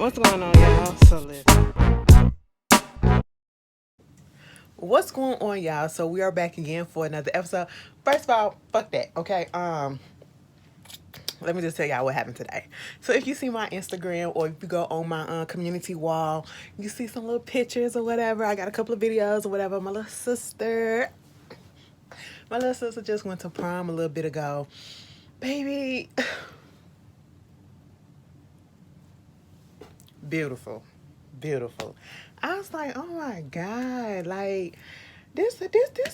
What's going on, y'all? So listen. What's going on, y'all? So we are back again for another episode. First of all, fuck that. Okay. Let me just tell y'all what happened today. So if you see my Instagram or if you go on my community wall, you see some little pictures or whatever. I got a couple of videos or whatever. My little sister just went to prom a little bit ago. Baby, beautiful, beautiful. I was like, oh my god, like this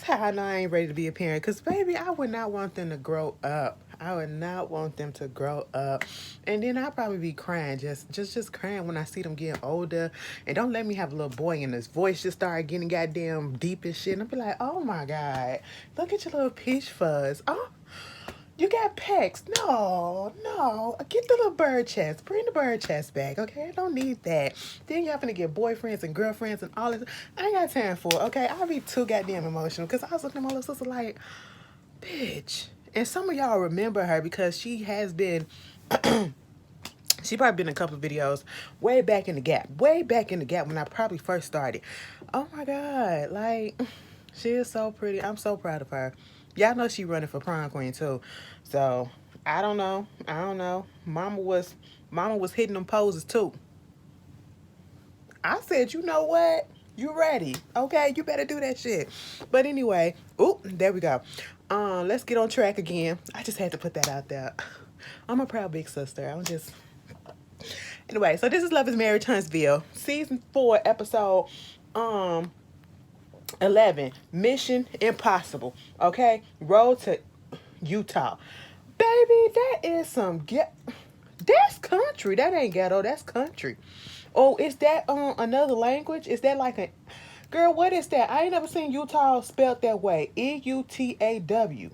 how I know I ain't ready to be a parent. Cause baby, I would not want them to grow up. I would not want them to grow up, and then I'll probably be crying, just crying when I see them getting older. And don't let me have a little boy and his voice just start getting goddamn deep and shit. And I'll be like, oh my god, look at your little peach fuzz. Oh, you got pecs. No, no. Get the little bird chest. Bring the bird chest back, okay? I don't need that. Then you having to get boyfriends and girlfriends and all this. I ain't got time for it, okay? I'll be too goddamn emotional because I was looking at my little sister like, bitch. And some of y'all remember her because she has been, she probably been in a couple of videos way back in the gap. Way back in the gap when I probably first started. Oh my God. Like, she is so pretty. I'm so proud of her. Y'all know she running for prom queen too. So I don't know. I don't know. Mama was hitting them poses too. I said, you know what? You ready. Okay, you better do that shit. But anyway, oop, there we go. Let's get on track again. I just had to put that out there. I'm a proud big sister. I'm just anyway, so this is Love is Marriage Huntsville. Season 4, episode um 11. Mission Impossible. Okay? Road to Eutaw. Baby, that is some get. That's country. That ain't ghetto. That's country. Oh, is that another language? Is that like a girl? What is that? I ain't never seen Utah spelled that way. Eutaw.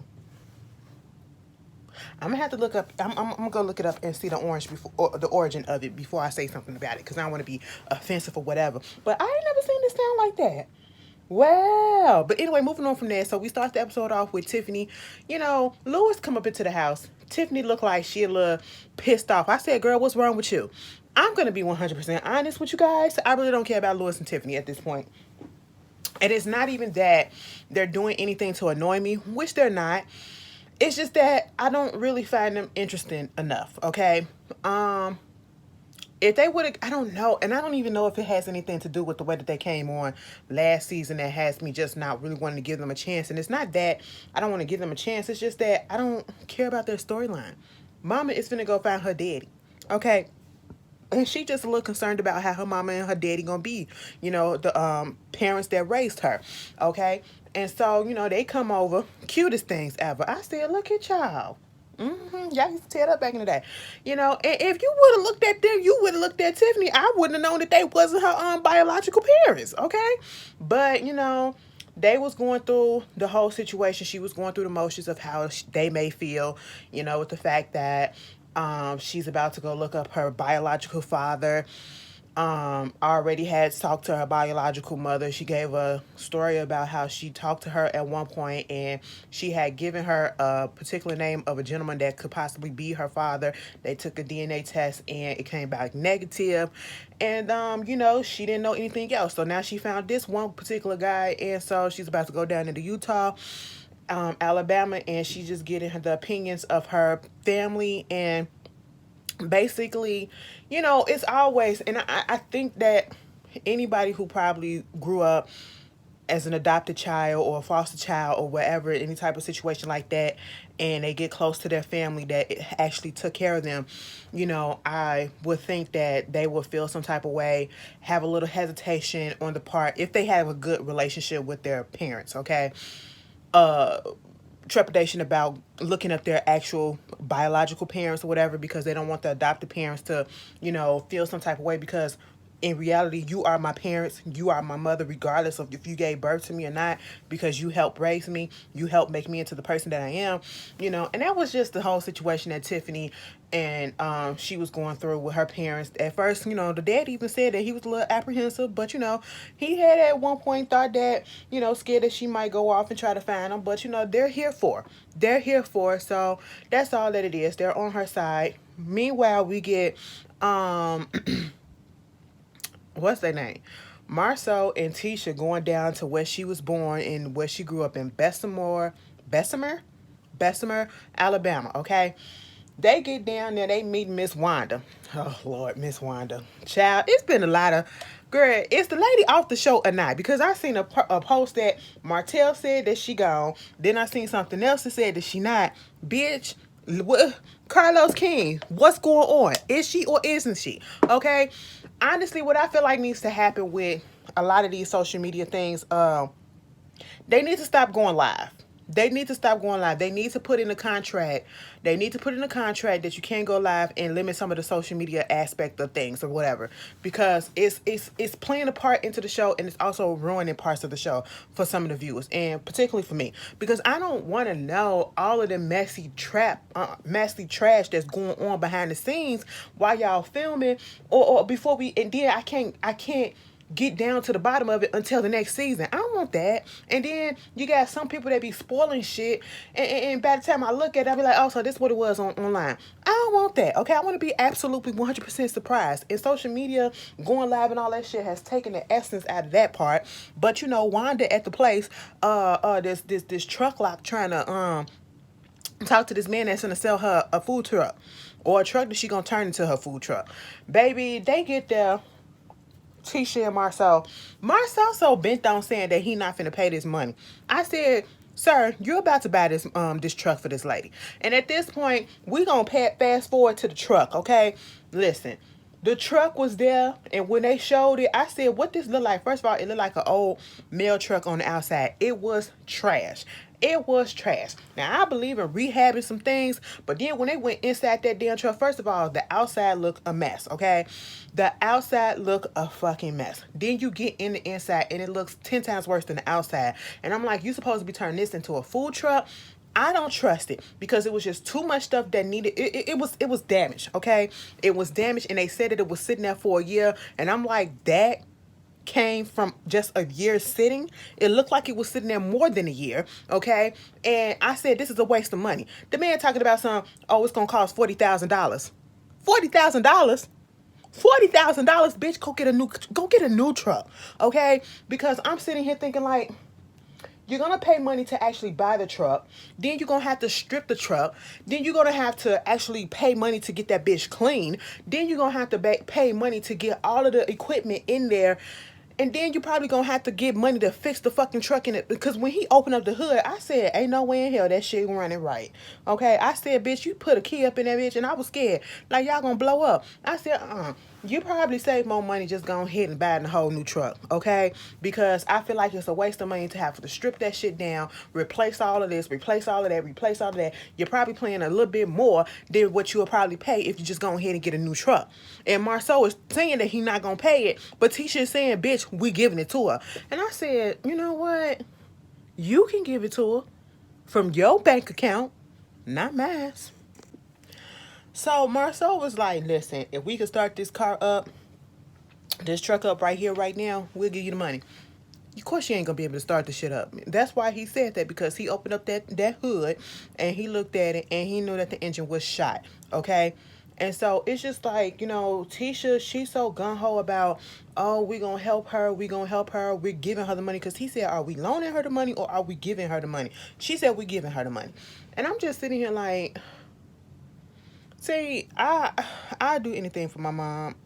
I'm gonna have to look up. I'm gonna go look it up and see the orange before or the origin of it before I say something about it because I don't want to be offensive or whatever. But I ain't never seen this sound like that. Wow. But anyway, moving on from there. So we start the episode off with Tiffany. You know, Lewis come up into the house. Tiffany looked like she a little pissed off. I said, girl, what's wrong with you? I'm going to be 100% honest with you guys. I really don't care about Lewis and Tiffany at this point. And it's not even that they're doing anything to annoy me, which they're not. It's just that I don't really find them interesting enough, okay? If they would have, I don't know, and I don't even know if it has anything to do with the way that they came on last season that has me just not really wanting to give them a chance. And it's not that I don't want to give them a chance, it's just that I don't care about their storyline. Mama is finna go find her daddy, okay? And she just a little concerned about how her mama and her daddy gonna be, you know, the parents that raised her, okay? And so, you know, they come over, cutest things ever. I said, look at y'all. Y'all used to tear it up back in the day. You know, and if you would have looked at them, you would have looked at Tiffany. I wouldn't have known that they wasn't her biological parents, okay? But, you know, they was going through the whole situation. She was going through the motions of how they may feel, you know, with the fact that she's about to go look up her biological father. Already had talked to her biological mother. She gave a story about how she talked to her at one point and she had given her a particular name of a gentleman that could possibly be her father. They took a DNA test and it came back negative. And you know, she didn't know anything else. So now she found this one particular guy, and so she's about to go down into Eutaw, Alabama, and she's just getting the opinions of her family. And basically, you know, it's always, and I think that anybody who probably grew up as an adopted child or a foster child or whatever, any type of situation like that, and they get close to their family that actually took care of them, you know, I would think that they would feel some type of way, have a little hesitation on the part, if they have a good relationship with their parents, okay? Uh, Trepidation about looking up their actual biological parents or whatever because they don't want the adopted parents to, you know, feel some type of way because in reality, you are my parents, you are my mother, regardless of if you gave birth to me or not, because you helped raise me, you helped make me into the person that I am, you know. And that was just the whole situation that Tiffany and she was going through with her parents. At first, you know, the dad even said that he was a little apprehensive, but you know, he had at one point thought that, you know, scared that she might go off and try to find him. But you know, they're here for. So that's all that it is. They're on her side. Meanwhile, we get what's their name? Marsau and Tisha going down to where she was born and where she grew up in Bessemer, Alabama. Okay, they get down there. They meet Miss Wanda. Oh Lord, Miss Wanda, child. It's been a lot of. Girl, is the lady off the show or not? Because I seen a post that Martell said that she gone. Then I seen something else that said that she not. Bitch, what? Carlos King, what's going on? Is she or isn't she? Okay. Honestly, what I feel like needs to happen with a lot of these social media things, they need to stop going live. They need to stop going live. They need to put in a contract. They need to put in a contract that you can't go live and limit some of the social media aspect of things or whatever, because it's playing a part into the show, and it's also ruining parts of the show for some of the viewers, and particularly for me, because I don't want to know all of the messy trash that's going on behind the scenes while y'all filming, or before we. And then I can't get down to the bottom of it until the next season. I don't want that. And then you got some people that be spoiling shit, and by the time I look at it, I'll be like, oh, so this is what it was online. I don't want that. Okay, I want to be absolutely 100% surprised. And social media going live and all that shit has taken the essence out of that part. But you know, Wanda at the place, this truck lock trying to talk to this man that's gonna sell her a food truck, or a truck that she gonna turn into her food truck. Baby, they get there. Tisha and Marsau. Marsau so bent on saying that he not finna pay this money. I said, sir, you're about to buy this truck for this lady. And at this point, we gonna fast forward to the truck, okay? Listen, the truck was there, and when they showed it, I said, what this look like? First of all, it looked like an old mail truck on the outside. It was trash. It was trash. Now, I believe in rehabbing some things, but then when they went inside that damn truck, first of all, the outside looked a mess, okay? The outside looked a fucking mess. Then you get in the inside, and it looks 10 times worse than the outside. And I'm like, you supposed to be turning this into a food truck? I don't trust it, because it was just too much stuff that needed. It was damaged, okay? It was damaged, and they said that it was sitting there for a year, and I'm like, that came from just a year sitting. It looked like it was sitting there more than a year, okay? And I said, this is a waste of money. The man talking about it's gonna cost $40,000. $40,000? $40,000, bitch, go get a new truck, okay? Because I'm sitting here thinking, like, you're going to pay money to actually buy the truck. Then you're going to have to strip the truck. Then you're going to have to actually pay money to get that bitch clean. Then you're going to have to pay money to get all of the equipment in there. And then you're probably going to have to get money to fix the fucking truck in it. Because when he opened up the hood, I said, ain't no way in hell that shit running right. Okay? I said, bitch, you put a key up in that bitch, and I was scared. Like, y'all going to blow up. I said, you probably save more money just going ahead and buying a whole new truck, okay? Because I feel like it's a waste of money to have to strip that shit down, replace all of this, replace all of that, replace all of that. You're probably paying a little bit more than what you would probably pay if you just go ahead and get a new truck. And Marsau is saying that he's not going to pay it, but Tisha is saying, bitch, we giving it to her. And I said, you know what? You can give it to her from your bank account, not mine. So Marsau was like, listen, if we could start this truck up right here, right now, we'll give you the money. Of course you ain't gonna be able to start the shit up. That's why he said that, because he opened up that hood and he looked at it and he knew that the engine was shot, okay? And so it's just like, you know, Tisha, she's so gung-ho about, oh, we gonna help her, we're giving her the money. Because he said, are we loaning her the money or are we giving her the money? She said, we giving her the money. And I'm just sitting here like, see, I do anything for my mom,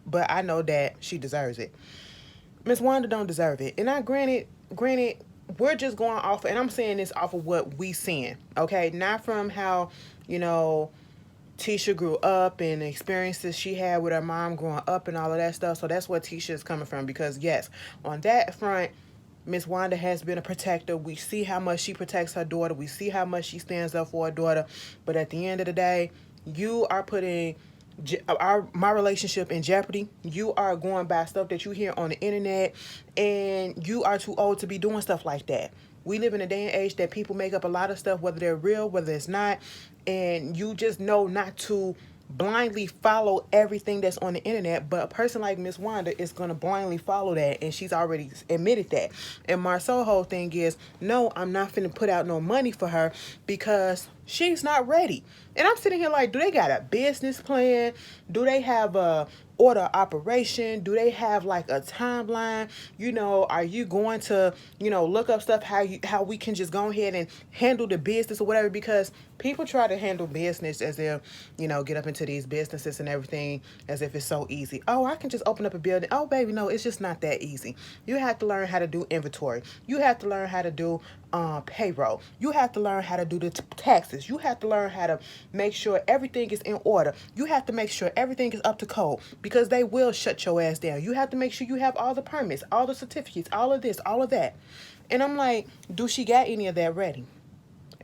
but I know that she deserves it. Miss Wanda don't deserve it. And granted, we're just going off, and I'm saying this off of what we seeing, okay? Not from how, you know, Tisha grew up and the experiences she had with her mom growing up and all of that stuff. So that's where Tisha is coming from, because yes, on that front, Miss Wanda has been a protector. We see how much she protects her daughter. We see how much she stands up for her daughter. But at the end of the day, you are putting my relationship in jeopardy. You are going by stuff that you hear on the internet, and you are too old to be doing stuff like that. We live in a day and age that people make up a lot of stuff, whether they're real, whether it's not, and you just know not to blindly follow everything that's on the internet. But a person like Miss Wanda is going to blindly follow that, and she's already admitted that. And Marsau's whole thing is, no, I'm not finna put out no money for her, because She's not ready. And I'm sitting here like, do they got a business plan? Do they have a order of operation? Do they have like a timeline? Are you going to, look up stuff how we can just go ahead and handle the business or whatever? Because people try to handle business as they'll, get up into these businesses and everything as if it's so easy. Oh, I can just open up a building. Oh, baby, no, it's just not that easy. You have to learn how to do inventory. You have to learn how to do payroll. You have to learn how to do the taxes. You have to learn how to make sure everything is in order. You have to make sure everything is up to code because they will shut your ass down. You have to make sure you have all the permits, all the certificates, all of this, all of that. And I'm like, do she got any of that ready?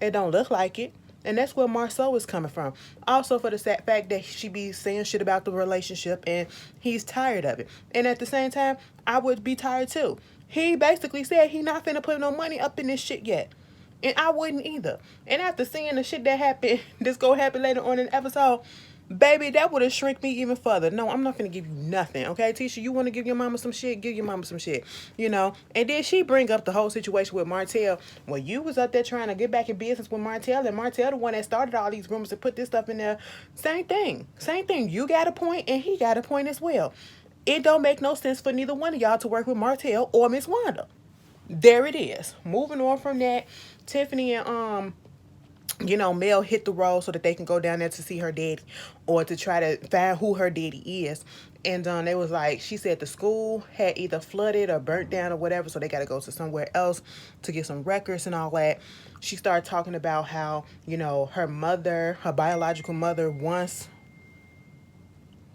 It don't look like it. And that's where Marsau is coming from. Also for the sad fact that she be saying shit about the relationship and he's tired of it. And at the same time, I would be tired too. He basically said he not finna put no money up in this shit yet. And I wouldn't either. And after seeing the shit that happened, this go happen later on in the episode, baby, that would have shrink me even further. No, I'm not gonna give you nothing, okay, Tisha? You want to give your mama some shit? Give your mama some shit, And then she bring up the whole situation with Martell. Well, you was up there trying to get back in business with Martell, and Martell the one that started all these rumors to put this stuff in there. Same thing. You got a point, and he got a point as well. It don't make no sense for neither one of y'all to work with Martell or Miss Wanda. There it is. Moving on from that, Tiffany and Mel hit the road so that they can go down there to see her daddy or to try to find who her daddy is. And they was like, she said the school had either flooded or burnt down or whatever, so they got to go to somewhere else to get some records and all that. She started talking about how, her mother, her biological mother once...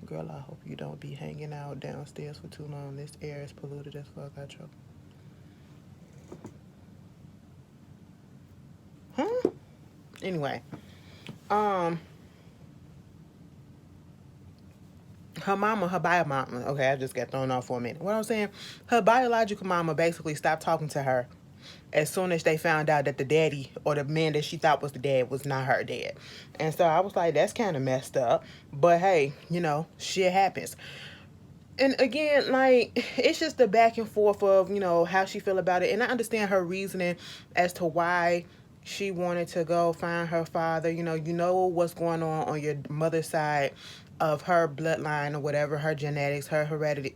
Girl, I hope you don't be hanging out downstairs for too long. This air is polluted as fuck. I choke. Huh? Anyway, her mama, her bio mama, okay, I just got thrown off for a minute. What I'm saying, her biological mama basically stopped talking to her as soon as they found out that the daddy or the man that she thought was the dad was not her dad. And so I was like, that's kind of messed up. But hey, shit happens. And again, like, it's just the back and forth of, how she feel about it. And I understand her reasoning as to why she wanted to go find her father. You know what's going on your mother's side of her bloodline or whatever, her genetics, her heredity,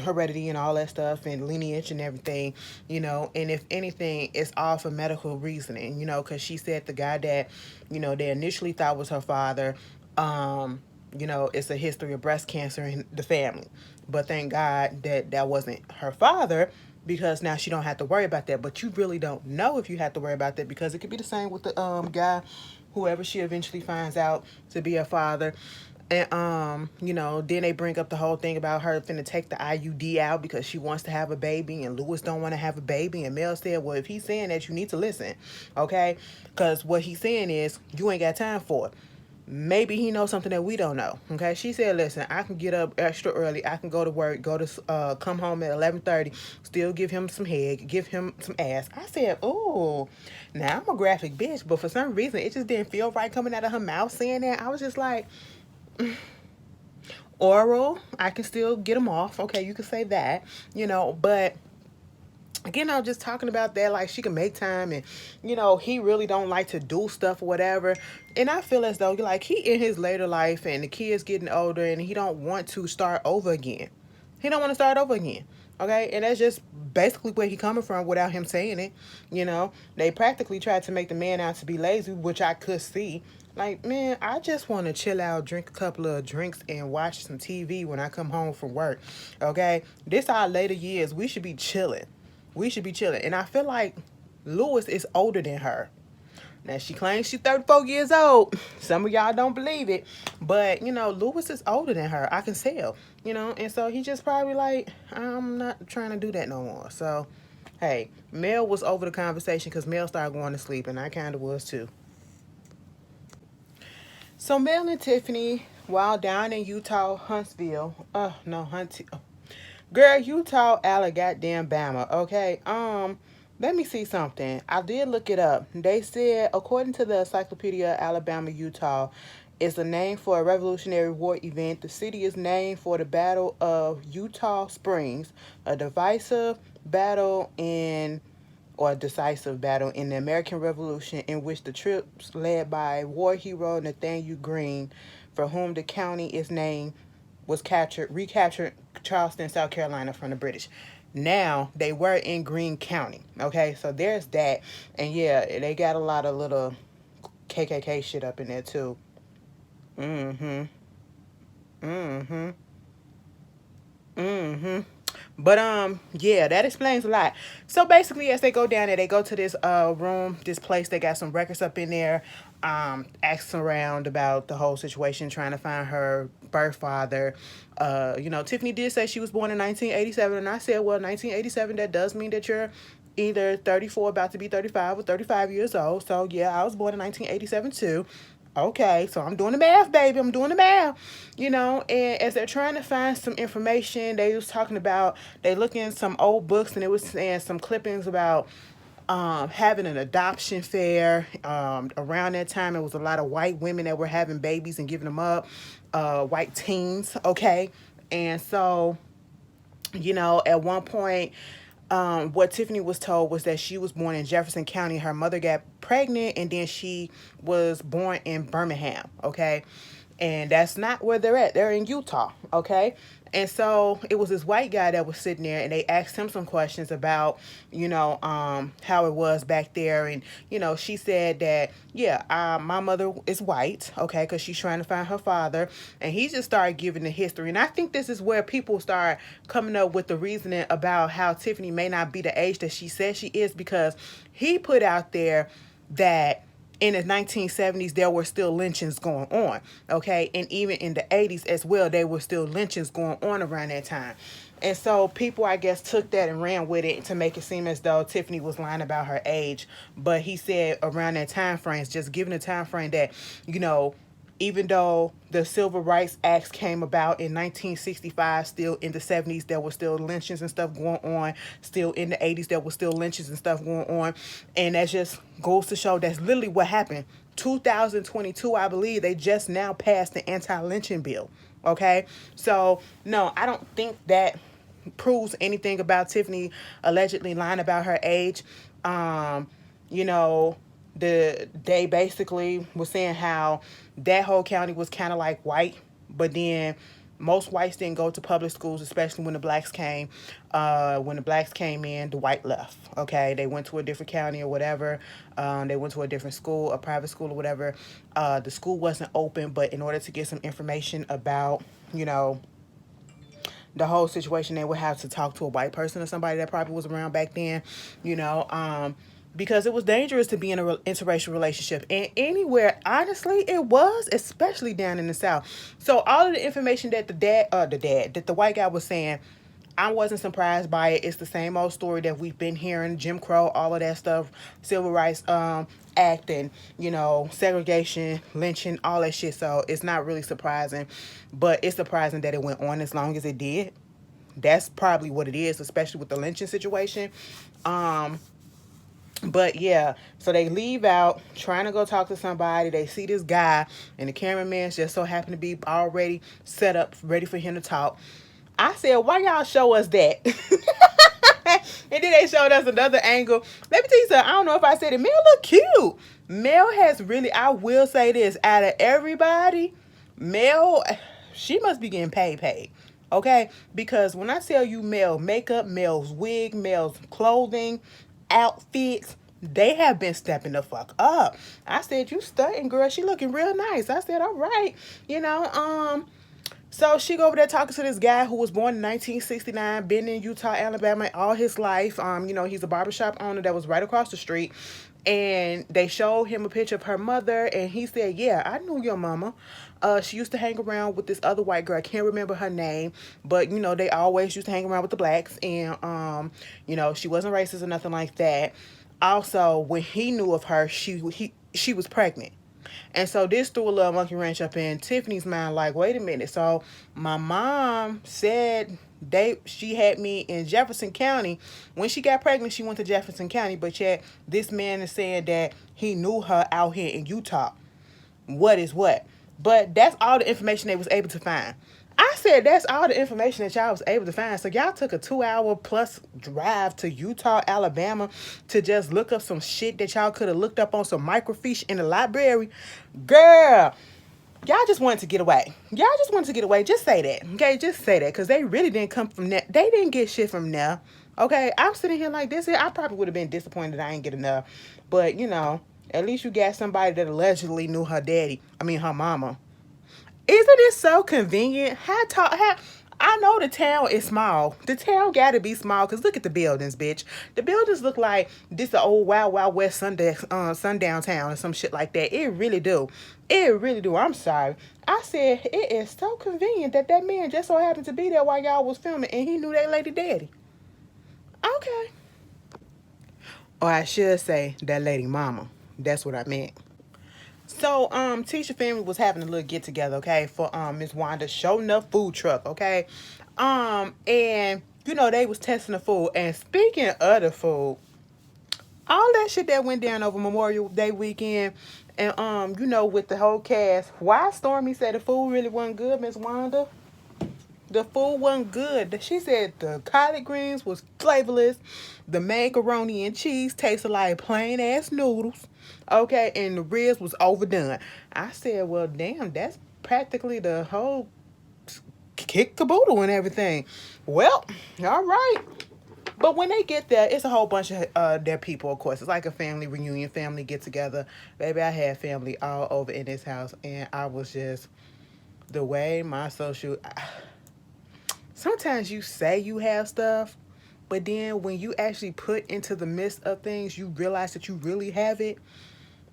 heredity and all that stuff and lineage and everything, and if anything, it's all for medical reasoning, because she said the guy that, they initially thought was her father, it's a history of breast cancer in the family. But thank God that wasn't her father, because now she don't have to worry about that. But you really don't know if you have to worry about that, because it could be the same with the guy, whoever she eventually finds out to be her father. And then they bring up the whole thing about her finna take the IUD out because she wants to have a baby, and Lewis don't want to have a baby. And Mel said, well, if he's saying that, you need to listen, okay? Because what he's saying is you ain't got time for it. Maybe he knows something that we don't know. Okay, she said, listen, I can get up extra early, I can go to work, come home at 11:30, still give him some head, give him some ass. I said, oh, now I'm a graphic bitch, but for some reason it just didn't feel right coming out of her mouth saying that. I was just like, oral, I can still get them off. Okay, you can say that, but again, I was just talking about that, like, she can make time, and he really don't like to do stuff or whatever. And I feel as though, like, he in his later life and the kids getting older, and he don't want to start over again. He don't want to start over again. Okay, and that's just basically where he coming from without him saying it. They practically tried to make the man out to be lazy, which I could see. Like, man, I just want to chill out, drink a couple of drinks, and watch some TV when I come home from work. Okay, this our later years. We should be chilling. And I feel like Lewis is older than her. Now, she claims she's 34 years old. Some of y'all don't believe it. But, Lewis is older than her. I can tell, And so he just probably like, I'm not trying to do that no more. So, hey, Mel was over the conversation because Mel started going to sleep. And I kind of was too. So, Mel and Tiffany, while down in Eutaw, Huntsville. Girl, Eutaw, Alabama, okay? Let me see something. I did look it up. They said, according to the Encyclopedia Alabama, Eutaw is a name for a Revolutionary War event. The city is named for the Battle of Eutaw Springs, a divisive battle in or a decisive battle in the American Revolution in which the troops led by war hero Nathaniel Greene, for whom the county is named, was recaptured Charleston, South Carolina from the British. Now they were in Greene County. Okay, so there's that, and yeah, they got a lot of little KKK shit up in there too. Mm-hmm. Mm-hmm. Mm-hmm. But yeah, that explains a lot. So basically, as they go down there, they go to this room, this place. They got some records up in there. Asks around about the whole situation, trying to find her birth father. Tiffany did say she was born in 1987, and I said, well, 1987. That does mean that you're either 34, about to be 35, or 35 years old. So yeah, I was born in 1987 too. Okay, so I'm doing the math, baby. I'm doing the math. And as they're trying to find some information, they was talking about, they looking in some old books, and it was saying some clippings about having an adoption fair. Around that time, it was a lot of white women that were having babies and giving them up, white teens, okay? And so, at one point, what Tiffany was told was that she was born in Jefferson County. Her mother got pregnant, and then she was born in Birmingham, okay? And that's not where they're at. They're in Eutaw, okay? And so it was this white guy that was sitting there, and they asked him some questions about, how it was back there. And, she said that, yeah, my mother is white, okay, because she's trying to find her father. And he just started giving the history. And I think this is where people start coming up with the reasoning about how Tiffany may not be the age that she says she is, because he put out there that in the 1970s, there were still lynchings going on, okay? And even in the 80s as well, there were still lynchings going on around that time. And so people, I guess, took that and ran with it to make it seem as though Tiffany was lying about her age. But he said around that time frame, just given the time frame that, even though the Civil Rights Acts came about in 1965, still in the 70s, there were still lynchings and stuff going on. Still in the 80s, there was still lynchings and stuff going on. And that just goes to show that's literally what happened. 2022, I believe, they just now passed the anti-lynching bill. Okay? So, no, I don't think that proves anything about Tiffany allegedly lying about her age. You know, they basically were saying how that whole county was kind of like white, but then most whites didn't go to public schools, especially when the blacks came. When the blacks came in, the white left. Okay, they went to a different county or whatever. They went to a different school, a private school or whatever. The school wasn't open, but in order to get some information about, the whole situation, they would have to talk to a white person or somebody that probably was around back then, because it was dangerous to be in an interracial relationship. And anywhere, honestly, it was, especially down in the South. So all of the information that that the white guy was saying, I wasn't surprised by it. It's the same old story that we've been hearing: Jim Crow, all of that stuff, Civil Rights Act, and segregation, lynching, all that shit. So it's not really surprising, but it's surprising that it went on as long as it did. That's probably what it is, especially with the lynching situation. But yeah, so they leave out trying to go talk to somebody. They see this guy, and the cameraman's just so happened to be already set up, ready for him to talk. I said, why y'all show us that? And then they showed us another angle. Let me tell you something. I don't know if I said it. Mel look cute. Mel has really, I will say this, out of everybody, Mel, she must be getting paid. Okay? Because when I tell you Mel makeup, Mel's wig, Mel's clothing, outfits, they have been stepping the fuck up. I said, you stunting, girl. She looking real nice. I said, all right. So she go over there talking to this guy who was born in 1969, been in Eutaw, Alabama all his life. He's a barbershop owner that was right across the street. And they showed him a picture of her mother, and he said, yeah, I knew your mama. She used to hang around with this other white girl. I can't remember her name, but, they always used to hang around with the blacks. And, she wasn't racist or nothing like that. Also, when he knew of her, she was pregnant. And so this threw a little monkey wrench up in Tiffany's mind, like, wait a minute. So my mom said she had me in Jefferson County. When she got pregnant, she went to Jefferson County, but yet this man is saying that he knew her out here in Eutaw. What is what? But that's all the information they was able to find. I said that's all the information that y'all was able to find. So y'all took a 2 hour plus drive to Eutaw, Alabama to just look up some shit that y'all could have looked up on some microfiche in the library. Girl, y'all just wanted to get away. Y'all just wanted to get away. Just say that. Okay, just say that. Because they really didn't come from that. They didn't get shit from there. Okay, I'm sitting here like this. I probably would have been disappointed I ain't get enough. But, at least you got somebody that allegedly knew her daddy. I mean, her mama. Isn't it so convenient? I know the town is small. The town gotta be small because look at the buildings, bitch. The buildings look like this the old Wild Wild West sundown town or some shit like that. It really do. It really do. I'm sorry. I said it is so convenient that that man just so happened to be there while y'all was filming and he knew that lady daddy. Okay. Or I should say that lady mama. That's what I meant. So, Tisha family was having a little get together, okay, for Miss Wanda's Show Enough food truck, okay, and they was testing the food. And speaking of the food, all that shit that went down over Memorial Day weekend, and with the whole cast, why Stormy said the food really wasn't good, Miss Wanda? The food wasn't good. She said the collard greens was flavorless. The macaroni and cheese tasted like plain ass noodles. Okay, and the ribs was overdone. I said, well, damn, that's practically the whole kick caboodle and everything. Well, all right. But when they get there, it's a whole bunch of their people, of course. It's like a family reunion, family get together. Baby, I had family all over in this house, and I was just, the way my social... Sometimes you say you have stuff, but then when you actually put into the midst of things, you realize that you really have it.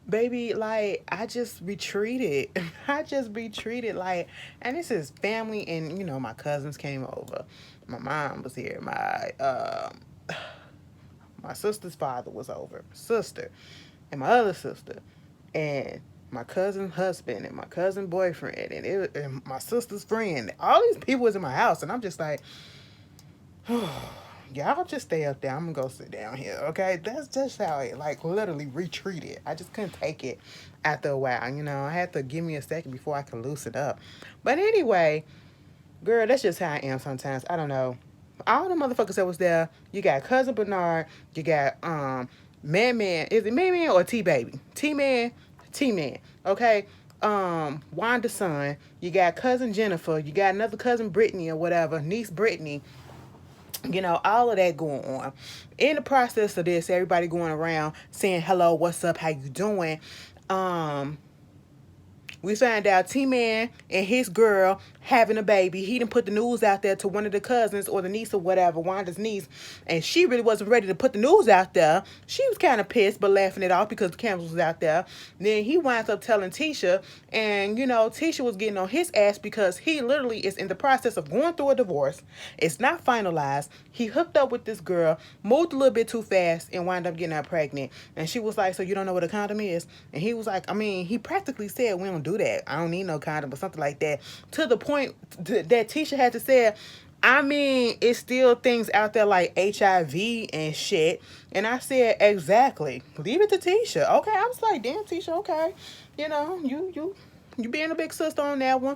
Baby, like, I just retreated. I just retreated, like, and this is family, and, my cousins came over. My mom was here. My sister's father was over. My sister and my other sister. And my cousin's husband and my cousin's boyfriend and my sister's friend. All these people was in my house, and I'm just like, y'all just stay up there. I'm gonna go sit down here, okay? That's just how it, like, literally retreated. I just couldn't take it after a while. I had to give me a second before I could loosen up. But anyway, girl, that's just how I am sometimes. I don't know. All the motherfuckers that was there, you got Cousin Bernard, you got Man. Is it Man or T Baby? T-Man, okay? Wanda's son. You got cousin Jennifer. You got another cousin Brittany or whatever, niece Brittany. All of that going on. In the process of this, everybody going around saying hello, what's up, how you doing? We find out T-Man and his girl having a baby. He done put the news out there to one of the cousins or the niece or whatever, Wanda's niece. And she really wasn't ready to put the news out there. She was kind of pissed but laughing it off because the cameras was out there. Then he winds up telling Tisha. And, Tisha was getting on his ass because he literally is in the process of going through a divorce. It's not finalized. He hooked up with this girl, moved a little bit too fast, and wound up getting her pregnant. And she was like, so you don't know what a condom is? And he was like, he practically said, we don't do that. I don't need no condom or something like that. To the point that Tisha had to say, it's still things out there like HIV and shit. And I said, exactly. Leave it to Tisha. Okay, I was like, damn, Tisha, okay. You being a big sister on that one.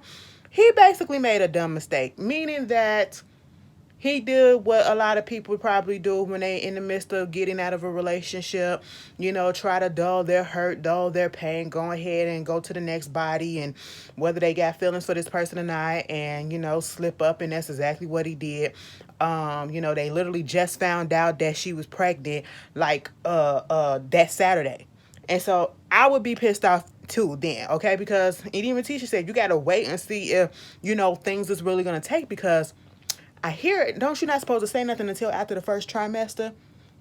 He basically made a dumb mistake, meaning that he did what a lot of people probably do when they in the midst of getting out of a relationship, try to dull their hurt, dull their pain, go ahead and go to the next body, and whether they got feelings for this person or not, and, slip up, and that's exactly what he did. They literally just found out that she was pregnant, like, that Saturday. And so I would be pissed off too then, okay? Because even Tisha said, you got to wait and see if, things is really going to take, because I hear it. Don't you not supposed to say nothing until after the first trimester?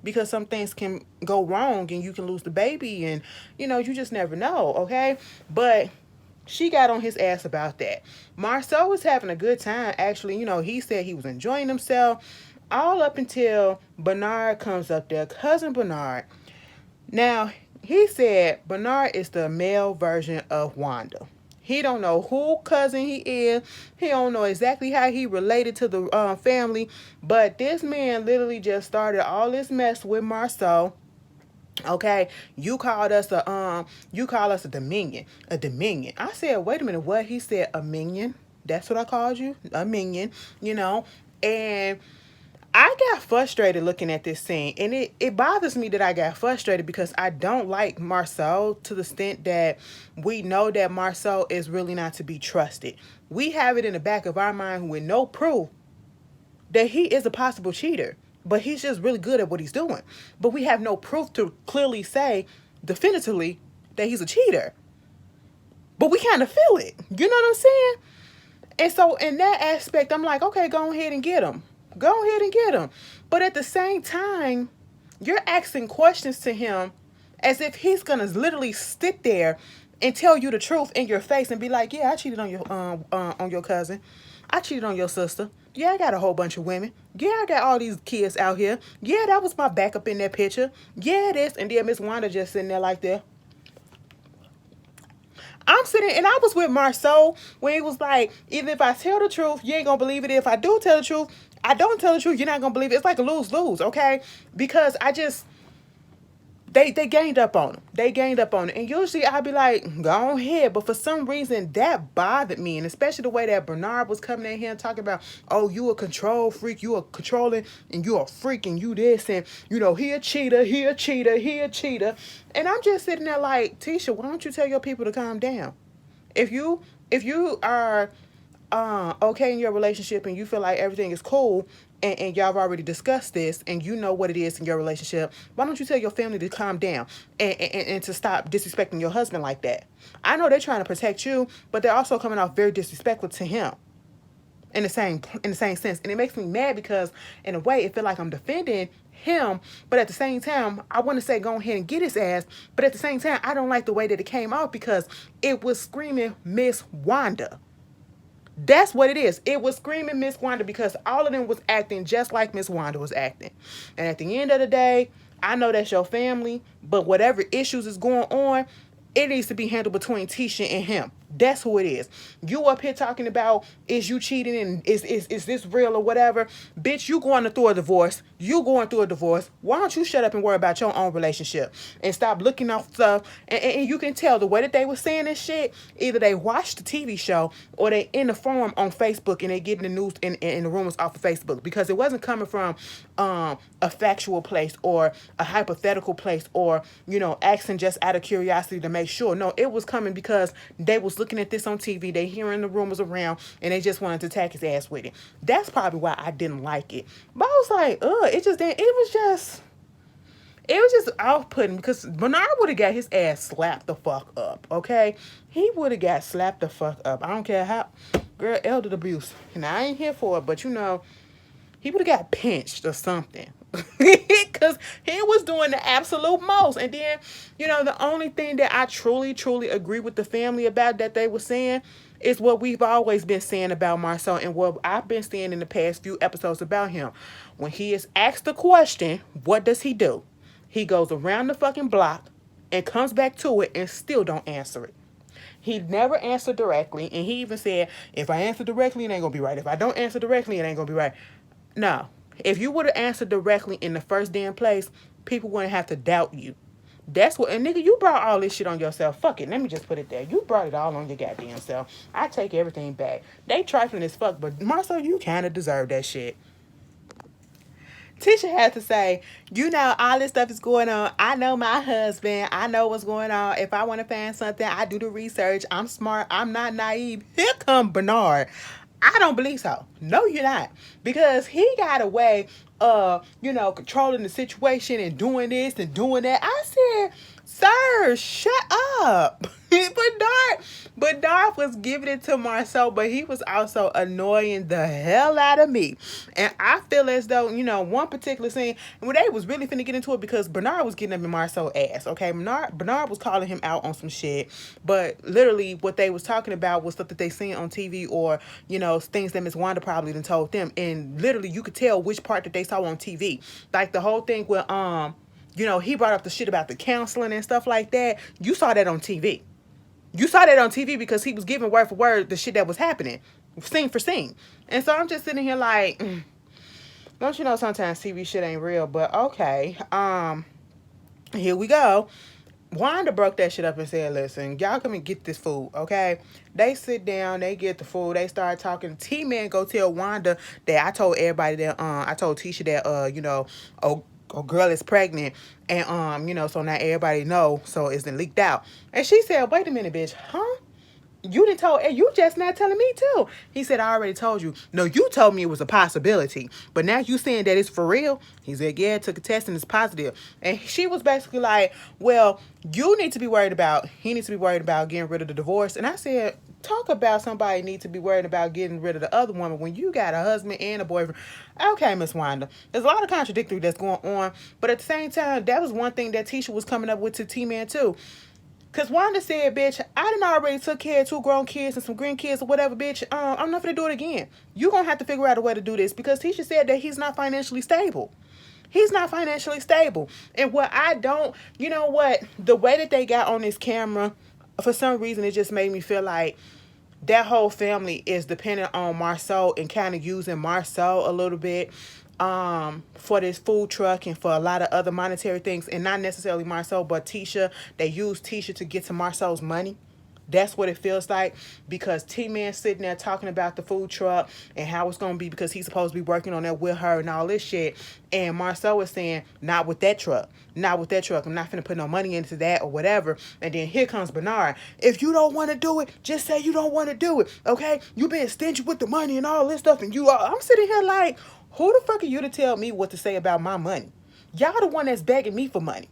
Because some things can go wrong and you can lose the baby and, you just never know, okay? But she got on his ass about that. Marsau was having a good time. Actually, he said he was enjoying himself all up until Bernard comes up there, cousin Bernard. Now, he said Bernard is the male version of Wanda. He don't know who cousin he is. He don't know exactly how he related to the family. But this man literally just started all this mess with Marsau. Okay, you call us a dominion. A dominion. I said, wait a minute, what? He said a minion. That's what I called you, a minion, you know. And I got frustrated looking at this scene, and it bothers me that I got frustrated because I don't like Marsau to the extent that we know that Marsau is really not to be trusted. We have it in the back of our mind with no proof that he is a possible cheater, but he's just really good at what he's doing. But we have no proof to clearly say definitively that he's a cheater. But we kind of feel it. You know what I'm saying? And so in that aspect, I'm like, okay, go ahead and get him. Go ahead and get him. But at the same time, you're asking questions to him as if he's gonna literally sit there and tell you the truth in your face and be like, yeah, I cheated on your cousin. I cheated on your sister. Yeah, I got a whole bunch of women. Yeah, I got all these kids out here. Yeah, that was my backup in that picture. Yeah, this. And then Miss Wanda just sitting there like that. I'm sitting, and I was with Marsau when he was like, even if I tell the truth, you ain't gonna believe it. If I do tell the truth, I don't tell the truth, you're not gonna believe it. It's like a lose-lose, okay? Because I just, they ganged up on him. They ganged up on it. And usually I'd be like, go ahead. But for some reason, that bothered me. And especially the way that Bernard was coming in here and talking about, oh, you a control freak. You a controlling and you a freak and you this. And, you know, he a cheater. He a cheater. He a cheater. And I'm just sitting there like, Tisha, why don't you tell your people to calm down? If you are okay in your relationship and you feel like everything is cool and y'all have already discussed this and you know what it is in your relationship, why don't you tell your family to calm down and to stop disrespecting your husband like that? I know they're trying to protect you, but they're also coming off very disrespectful to him in the same sense. And it makes me mad because in a way it feel like I'm defending him, but at the same time I want to say go ahead and get his ass, but at the same time I don't like the way that it came out because it was screaming Miss Wanda. That's what it is. It was screaming Miss Wanda because all of them was acting just like Miss Wanda was acting. And at the end of the day, I know that's your family, but whatever issues is going on, it needs to be handled between Tisha and him. That's who it is. You up here talking about, is you cheating and is this real or whatever? Bitch, you going through a divorce. You going through a divorce. Why don't you shut up and worry about your own relationship and stop looking off stuff? And you can tell the way that they were saying this shit, either they watched the TV show or they in the forum on Facebook and they getting the news and the rumors off of Facebook because it wasn't coming from a factual place or a hypothetical place or, you know, asking just out of curiosity to make sure. No, it was coming because they was looking at this on TV, they hearing the rumors around, and they just wanted to attack his ass with it. That's probably why I didn't like it. But I was like, it was just off-putting because Bernard would have got his ass slapped the fuck up, okay? He would have got slapped the fuck up. I don't care how, girl, elder abuse. And I ain't here for it, but you know, he would have got pinched or something. Because he was doing the absolute most. And then, you know, the only thing that I truly, truly agree with the family about that they were saying is what we've always been saying about Marsau and what I've been saying in the past few episodes about him. When he is asked the question, what does he do? He goes around the fucking block and comes back to it and still don't answer it. He never answered directly. And he even said, if I answer directly, it ain't going to be right. If I don't answer directly, it ain't going to be right. No. If you would have answered directly in the first damn place, people wouldn't have to doubt you. That's what, and nigga, you brought all this shit on yourself. Fuck it, let me just put it there. You brought it all on your goddamn self. I take everything back. They trifling as fuck, but Marsau, you kind of deserve that shit. Tisha had to say, you know, all this stuff is going on. I know my husband. I know what's going on. If I want to find something, I do the research. I'm smart. I'm not naive. Here come Bernard. I don't believe so. No, you're not. Because he got a way of, you know, controlling the situation and doing this and doing that. I said, sir, shut up. But Darth was giving it to Marsau, but he was also annoying the hell out of me. And I feel as though, you know, one particular scene, and when they was really finna get into it because Bernard was getting up in Marsau's ass, okay? Bernard was calling him out on some shit, but literally what they was talking about was stuff that they seen on TV or, you know, things that Miss Wanda probably done told them. And literally you could tell which part that they saw on TV. Like the whole thing with, you know, he brought up the shit about the counseling and stuff like that. You saw that on TV. You saw that on TV because he was giving word for word the shit that was happening, scene for scene. And so I'm just sitting here like, don't you know sometimes TV shit ain't real? But okay, here we go. Wanda broke that shit up and said, listen, y'all come and get this food, okay? They sit down, they get the food, they start talking. T-Man go tell Wanda that I told everybody that, I told Tisha that, oh girl is pregnant. And, so now everybody know, so it's been leaked out. And she said, wait a minute, bitch, huh? You didn't tell, you just not telling me too. He said, I already told you. No, you told me it was a possibility. But now you saying that it's for real? He said, yeah, took a test and it's positive. And she was basically like, well, you need to be worried about, he needs to be worried about getting rid of the divorce. And I said, talk about somebody need to be worried about getting rid of the other woman when you got a husband and a boyfriend. Okay, Miss Wanda, there's a lot of contradictory that's going on. But at the same time, that was one thing that Tisha was coming up with to T-Man too. Because Wanda said, bitch, I done already took care of 2 grown kids and some grandkids or whatever, bitch. I'm not going to do it again. You're going to have to figure out a way to do this because Tisha said that he's not financially stable. He's not financially stable. And what I don't, you know what? The way that they got on this camera, for some reason, it just made me feel like that whole family is dependent on Marsau and kind of using Marsau a little bit for this food truck and for a lot of other monetary things, and not necessarily Marsau but Tisha. They use Tisha to get to Marsau's money. That's what it feels like, because T-Man sitting there talking about the food truck and how it's going to be because he's supposed to be working on that with her and all this shit. And Marsau is saying, not with that truck. Not with that truck. I'm not finna put no money into that or whatever. And then here comes Bernard. If you don't want to do it, just say you don't want to do it. Okay? You being stingy with the money and all this stuff. And I'm sitting here like, who the fuck are you to tell me what to say about my money? Y'all the one that's begging me for money.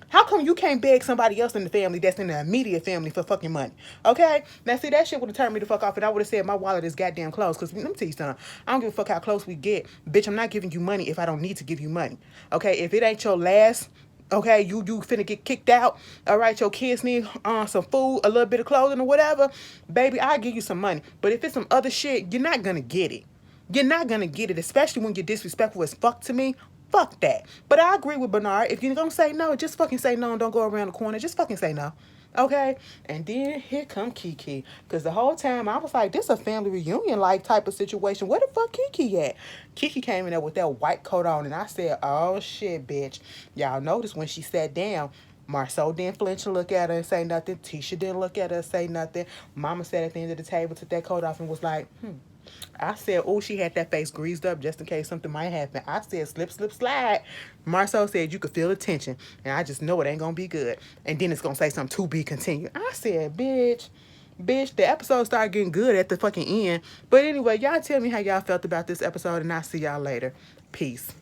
How come you can't beg somebody else in the family that's in the immediate family for fucking money? Okay? Now, see, that shit would have turned me the fuck off, and I would have said my wallet is goddamn close. Because, let me tell you something. I don't give a fuck how close we get. Bitch, I'm not giving you money if I don't need to give you money. Okay? If it ain't your last, okay, you finna get kicked out. All right? Your kids need some food, a little bit of clothing or whatever. Baby, I'll give you some money. But if it's some other shit, you're not gonna get it. You're not gonna get it, especially when you're disrespectful as fuck to me. Fuck that. But I agree with Bernard. If you're gonna say no, just fucking say no and don't go around the corner. Just fucking say no. Okay? And then here come Kiki. Because the whole time I was like, this a family reunion like type of situation. Where the fuck Kiki at? Kiki came in there with that white coat on and I said, oh shit, bitch. Y'all noticed when she sat down, Marsau didn't flinch and look at her and say nothing. Tisha didn't look at her and say nothing. Mama sat at the end of the table, took that coat off and was like, I said, oh, she had that face greased up just in case something might happen. I said, slip, slip, slide. Marsau said you could feel the tension. And I just know it ain't going to be good. And then it's going to say something to be continued. I said, bitch, the episode started getting good at the fucking end. But anyway, y'all tell me how y'all felt about this episode, and I'll see y'all later. Peace.